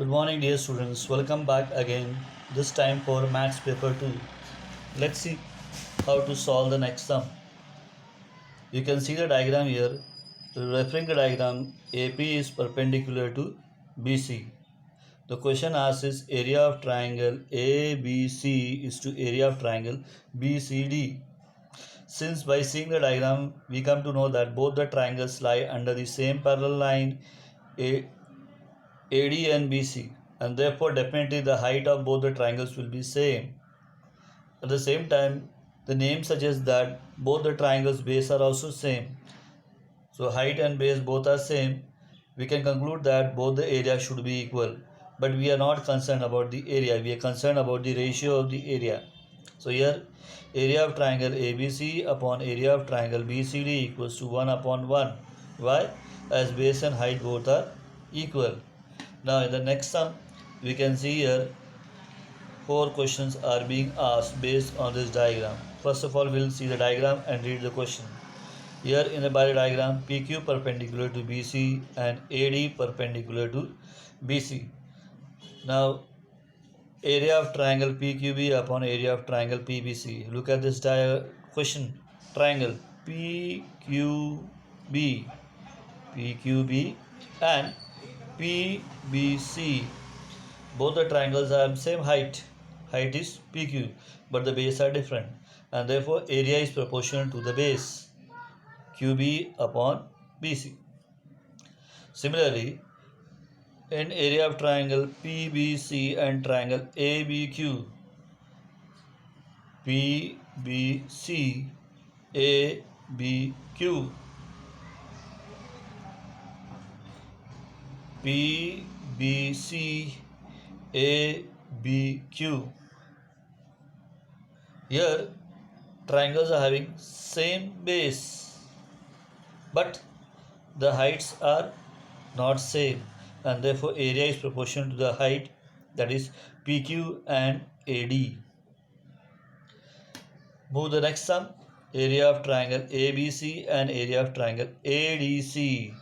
Good morning, dear students. Welcome back again, this time for Maths Paper 2. Let's see how to solve the next sum. You can see the diagram here. Referring the diagram, AP is perpendicular to BC. The question asks is area of triangle ABC is to area of triangle BCD. Since by seeing the diagram, we come to know that both the triangles lie under the same parallel line AD and BC, and therefore definitely the height of both the triangles will be same. At the same time, the name suggests that both the triangles base are also same. So height and base both are same. We can conclude that both the area should be equal. But we are not concerned about the area. We are concerned about the ratio of the area. So here area of triangle ABC upon area of triangle BCD equals to 1 upon 1. Why? As base and height both are equal. Now in the next sum, we can see here 4 questions are being asked based on this diagram. First of all, we'll see the diagram and read the question. Here in the diagram, PQ perpendicular to BC and AD perpendicular to BC. Now, area of triangle PQB upon area of triangle PBC. Look at this question. Triangle PQB and PBC. Both the triangles have same height. Height is PQ, but the base are different, and therefore area is proportional to the base QB upon BC. Similarly, in area of triangle PBC and triangle ABQ, PBC ABQ, PBC ABQ. Here triangles are having same base, but the heights are not same, and therefore area is proportional to the height, that is PQ and AD. Move the next sum. Area of triangle ABC and area of triangle ADC.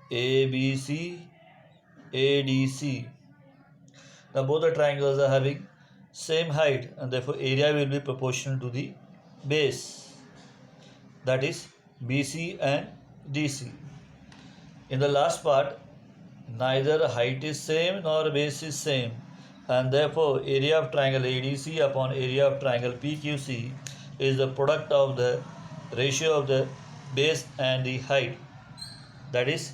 ABC ADC. Now both the triangles are having same height, and therefore area will be proportional to the base, that is BC and DC. In the last part, neither height is same nor base is same, and therefore area of triangle ADC upon area of triangle PQC is the product of the ratio of the base and the height, that is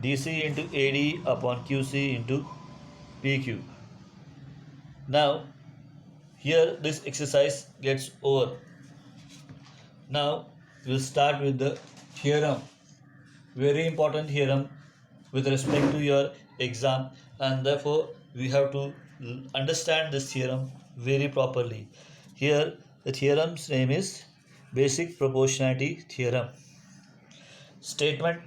DC into AD upon QC into PQ. Now here this exercise gets over. Now we'll start with the theorem. Very important theorem with respect to your exam, and therefore we have to understand this theorem very properly. Here the theorem's name is basic proportionality theorem. Statement: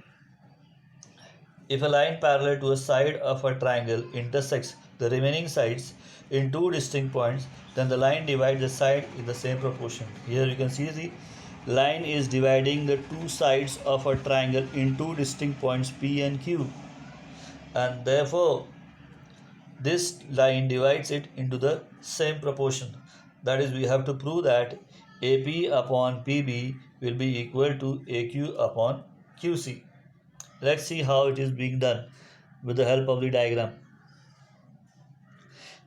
if a line parallel to a side of a triangle intersects the remaining sides in two distinct points, then the line divides the side in the same proportion. Here you can see the line is dividing the two sides of a triangle in two distinct points P and Q, and therefore this line divides it into the same proportion. That is, we have to prove that AP upon PB will be equal to AQ upon QC. Let's see how it is being done with the help of the diagram.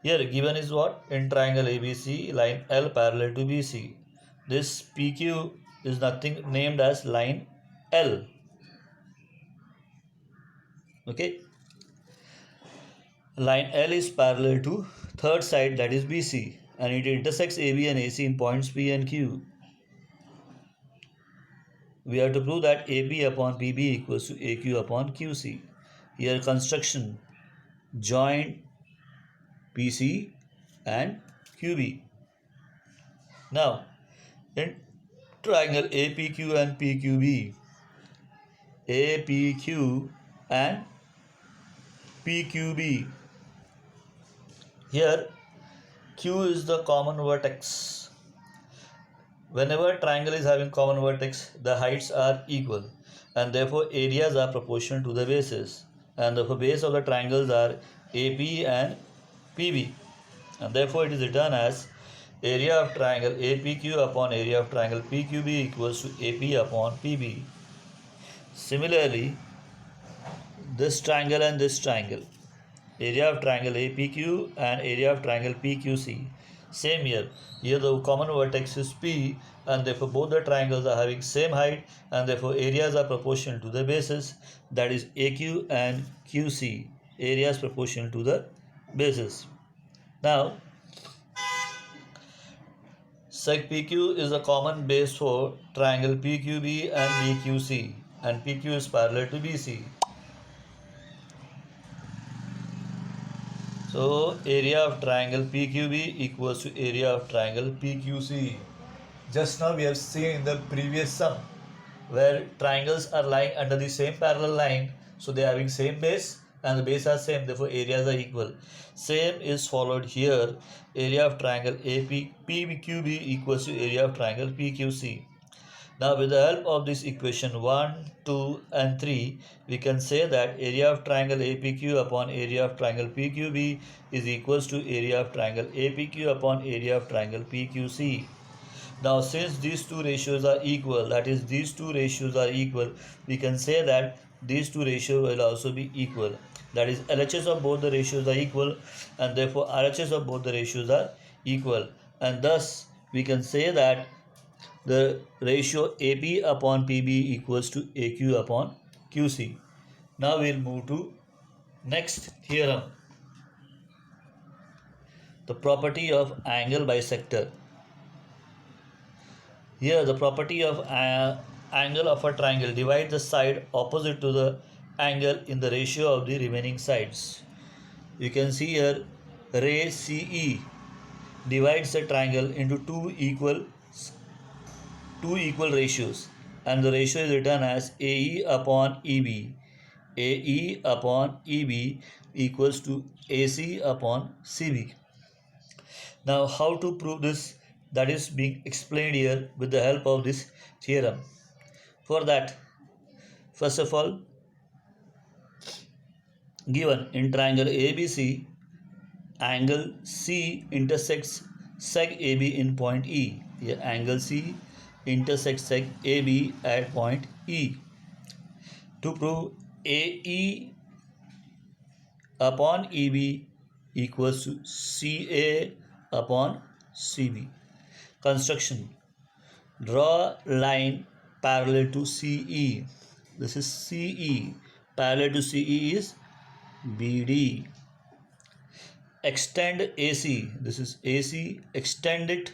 Here given is what? In triangle ABC, line L parallel to BC. This PQ is nothing named as line L. Okay. Line L is parallel to third side, that is BC, and it intersects AB and AC in points P and Q. We have to prove that AP upon PB equals to AQ upon QC. Here construction: join PC and QB. Now in triangle APQ and PQB, APQ and PQB, here Q is the common vertex. Whenever triangle is having common vertex, the heights are equal, and therefore areas are proportional to the bases. and the base of the triangles are AP and PB, and therefore it is written as area of triangle APQ upon area of triangle PQB equals to AP upon PB. Similarly, this triangle and this triangle, area of triangle APQ and area of triangle PQC. Same here. Here the common vertex is P, and therefore both the triangles are having same height, and therefore areas are proportional to the bases, that is AQ and QC. Areas proportional to the bases. Now, sec PQ is a common base for triangle PQB and BQC, and PQ is parallel to BC. So area of triangle PQB equals to area of triangle PQC. Just now we have seen in the previous sum where triangles are lying under the same parallel line, so they are having same base and the base are same, therefore areas are equal. Same is followed here. Area of triangle PQB equals to area of triangle PQC. Now with the help of this equation 1, 2 and 3, we can say that area of triangle APQ upon area of triangle PQB is equals to area of triangle APQ upon area of triangle PQC. Now since these two ratios are equal, that is these two ratios are equal, we can say that these two ratios will also be equal. That is LHS of both the ratios are equal, and therefore RHS of both the ratios are equal. And thus we can say that the ratio AP upon PB equals to AQ upon QC. Now we'll move to next theorem. The property of angle bisector. Here the property of angle of a triangle divides the side opposite to the angle in the ratio of the remaining sides. You can see here ray CE divides the triangle into two equal ratios, and the ratio is written as AE upon EB. AE upon EB equals to AC upon CB. Now how to prove this? That is being explained here with the help of this theorem. For that, first of all, given in triangle ABC, angle C intersects sec AB in point E. Here angle C intersects sec AB at point E. To prove AE upon EB equals to CA upon CB. Construction. Draw line parallel to CE. This is CE. Parallel to CE is BD. Extend AC. This is AC. Extend it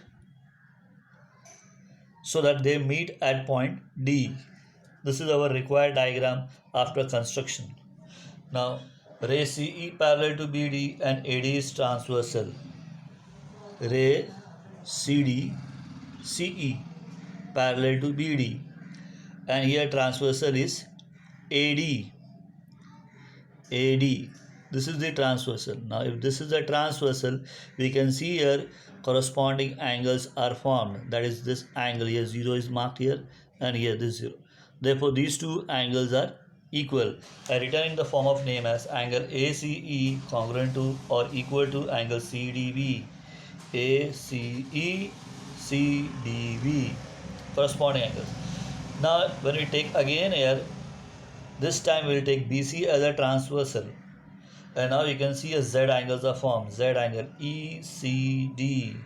so that they meet at point D. This is our required diagram after construction. Now, ray CE parallel to BD and AD is transversal. Ray CD CE parallel to BD, and here transversal is AD. This is the transversal. Now if this is the transversal, we can see here corresponding angles are formed. That is this angle here, 0 is marked here, and here this 0. Therefore these two angles are equal. I written in the form of name as angle ACE congruent to or equal to angle CDB. ACE CDB, corresponding angles. Now when we take again here, this time we will take BC as a transversal, and now you can see a Z angles are formed. Z angle ECD,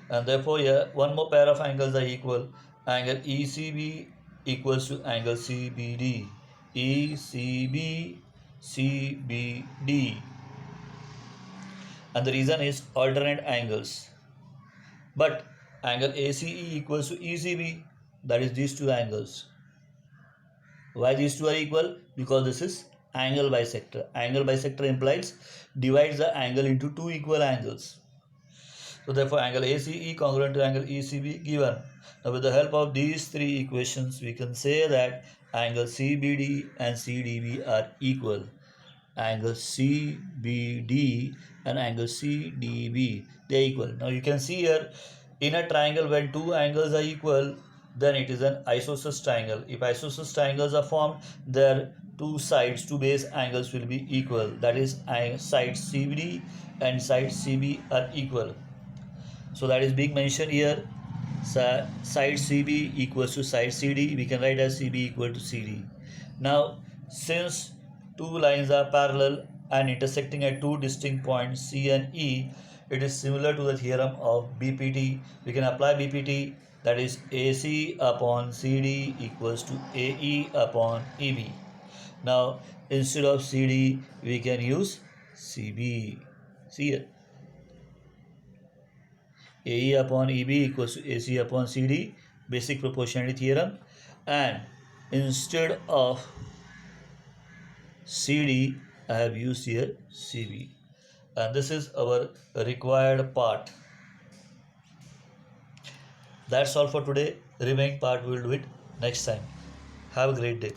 and therefore here one more pair of angles are equal. Angle ECB equals to angle CBD. ECB CBD, and the reason is alternate angles. But angle ACE equals to ECB, that is these two angles. Why these two are equal? Because this is angle bisector. Angle bisector implies divides the angle into two equal angles. So therefore angle ACE congruent to angle ECB given. Now with the help of these three equations, we can say that angle CBD and CDB are equal. Angle CBD and angle CDB, they are equal. Now you can see here, in a triangle when two angles are equal, then it is an isosceles triangle. If isosceles triangles are formed, their two base angles will be equal. That is, side CBD and side CB are equal. So that is being mentioned here. Side CB equals to side CD. We can write as CB equal to CD. Now, since two lines are parallel and intersecting at two distinct points C and E, it is similar to the theorem of BPT. We can apply BPT, that is AC upon CD equals to AE upon EB. Now, instead of CD, we can use CB. See here. AE upon EB equals to AC upon CD, basic proportionality theorem, and instead of CD I have used here CB, and this is our required part. That's all for today. The remaining part we will do it next time. Have a great day.